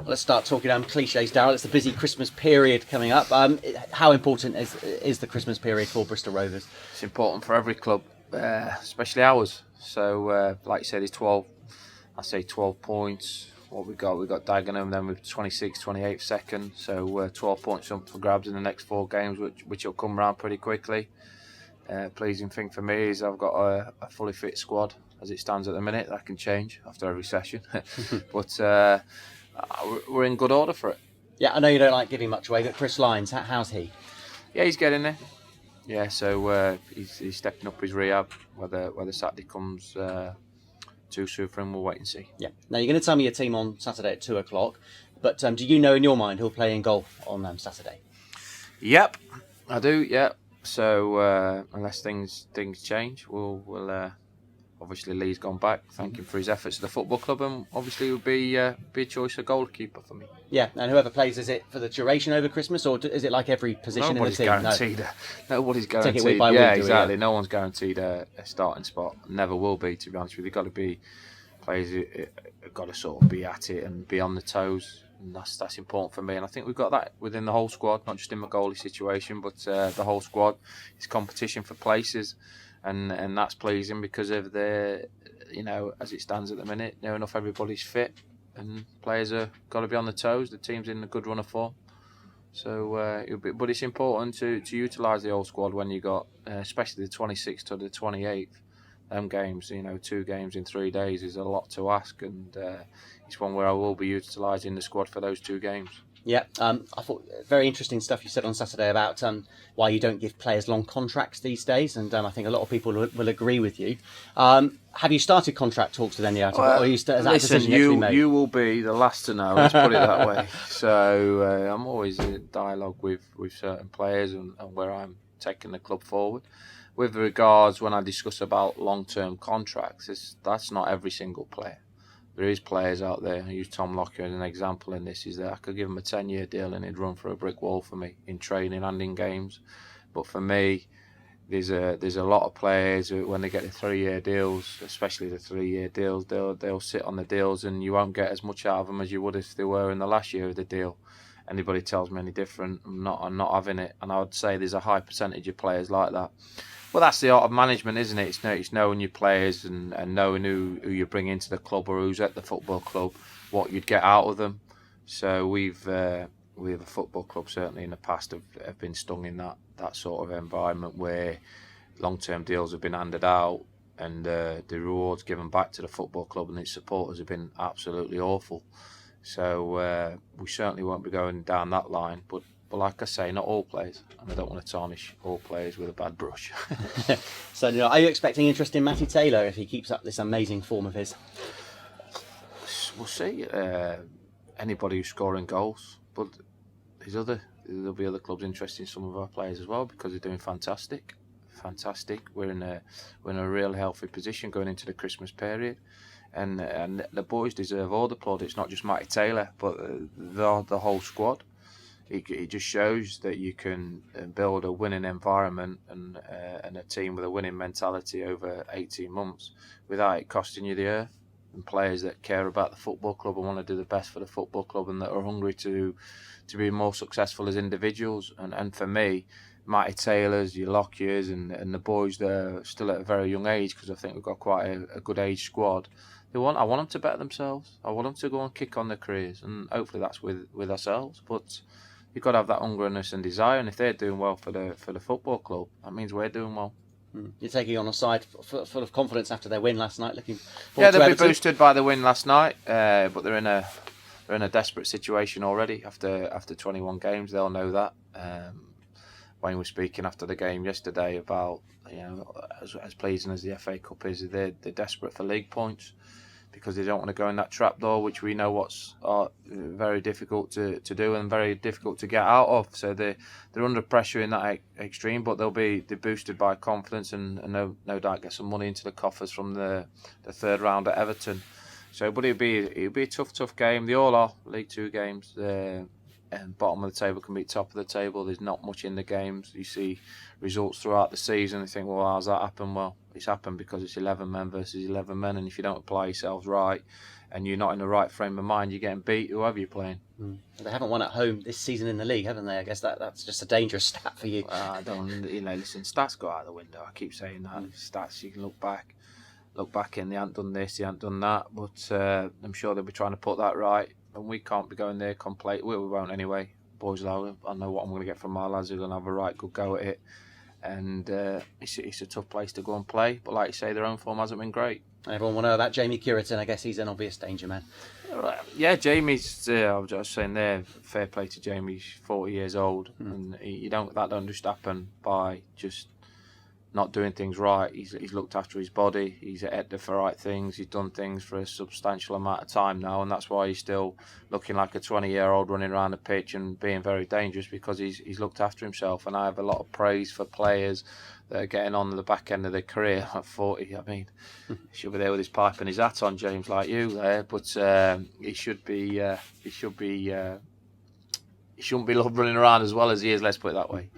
Let's start talking cliches, Darrell. It's the busy Christmas period coming up. How important is the Christmas period for Bristol Rovers? It's important for every club, especially ours. So, like you said, it's 12. I say 12 points. What we got? We've got Dagenham, then with 26, 28 second. So 12 points up for grabs in the next 4 games, which will come around pretty quickly. Pleasing thing for me is I've got a fully fit squad as it stands at the minute. That can change after every session, but we're in good order for it. Yeah, I know you don't like giving much away, but Chris Lyons, how's he? Yeah, he's getting there. Yeah, so he's stepping up his rehab. Whether Saturday comes too soon for him, we'll wait and see. Yeah. Now you're going to tell me your team on Saturday at 2:00, but do you know in your mind who'll play in goal on Saturday? Yep, I do. Yep. So unless things change, we'll obviously Lee's gone back. Thank him for his efforts at the football club, and obviously it would be a choice of goalkeeper for me. Yeah, and whoever plays, is it for the duration over Christmas, or is it like every position in the team? Nobody's guaranteed. Take it week by week, exactly. No one's guaranteed a starting spot. Never will be, to be honest with you. They've got to be players who have got to sort of be at it and be on the toes. And that's important for me, and I think we've got that within the whole squad, not just in my goalie situation, but the whole squad. It's competition for places, and that's pleasing because of as it stands at the minute, near enough everybody's fit, and players are got to be on the toes. The team's in a good run of form, so but it's important to utilise the whole squad when you got, especially the 26th to the 28th. Them games, 2 games in 3 days is a lot to ask, and it's one where I will be utilising the squad for those 2 games. Yeah, I thought very interesting stuff you said on Saturday about why you don't give players long contracts these days, and I think a lot of people will agree with you. Have you started contract talks with any out of it, or is that a decision yet to be made? You will be the last to know. Let's put it that way. So I'm always in dialogue with certain players and where I'm taking the club forward. With regards when I discuss about long-term contracts, that's not every single player. There is players out there. I use Tom Lockyer as an example in this. Is that I could give him a 10-year deal and he'd run for a brick wall for me in training and in games. But for me, there's a lot of players who, when they get the 3-year deals, especially the 3-year deals, they'll sit on the deals and you won't get as much out of them as you would if they were in the last year of the deal. Anybody tells me any different, I'm not having it. And I would say there's a high percentage of players like that. Well, that's the art of management, isn't it? It's knowing your players and knowing who you bring into the club or who's at the football club, what you'd get out of them. So we have a football club certainly in the past have been stung in that sort of environment where long-term deals have been handed out and the rewards given back to the football club and its supporters have been absolutely awful. So we certainly won't be going down that line, but like I say, not all players, and I don't want to tarnish all players with a bad brush. So, are you expecting interest in Matty Taylor if he keeps up this amazing form of his? We'll see. Anybody who's scoring goals, but there'll be other clubs interested in some of our players as well because they're doing fantastic. We're in a real healthy position going into the Christmas period, and the boys deserve all the plaudits, not just Matty Taylor, but the whole squad. It just shows that you can build a winning environment and a team with a winning mentality over 18 months without it costing you the earth. And players that care about the football club and want to do the best for the football club and that are hungry to be more successful as individuals. And for me, Matty Taylor's, your Lockyers and the boys that are still at a very young age, because I think we've got quite a good age squad, I want them to better themselves. I want them to go and kick on their careers, and hopefully that's with ourselves. But you've got to have that hungriness and desire, and if they're doing well for the football club, that means we're doing well. You're taking on a side full of confidence after their win last night. Looking forward to they'll Everton. be boosted by the win last night, but they're in a desperate situation already after 21 games. They'll know that. Wayne was speaking after the game yesterday about as pleasing as the FA Cup is, they're desperate for league points, because they don't want to go in that trapdoor, which we know what's very difficult to do and very difficult to get out of. So they're under pressure in that extreme, but they're boosted by confidence and no doubt get some money into the coffers from the third round at Everton. So, but it'll be a tough game. They all are League Two games. and bottom of the table can beat top of the table. There's not much in the games. You see results throughout the season. You think, well, how's that happen? Well, it's happened because it's 11 men versus 11 men, and if you don't apply yourselves right, and you're not in the right frame of mind, you're getting beat whoever you're playing. They haven't won at home this season in the league, haven't they? I guess that's just a dangerous stat for you. I don't, listen, stats go out the window. I keep saying that. Stats, you can look back and they haven't done this, they haven't done that, but I'm sure they'll be trying to put that right, and we can't be going there complete. We won't anyway. Boys, I know what I'm going to get from my lads. They're going to have a right good go at it, and it's a tough place to go and play, but like you say, their own form hasn't been great. Everyone will know about Jamie Curitin. I guess he's an obvious danger man. Yeah, Jamie's. I was just saying there. Fair play to Jamie. He's 40 years old, and that don't just happen by just not doing things right. He's looked after his body. He's at the right things. He's done things for a substantial amount of time now, and that's why he's still looking like a 20-year-old running around the pitch and being very dangerous, because he's looked after himself. And I have a lot of praise for players that are getting on the back end of their career at 40. I mean, he should be there with his pipe and his hat on, James, like you there. But he shouldn't be running around as well as he is. Let's put it that way.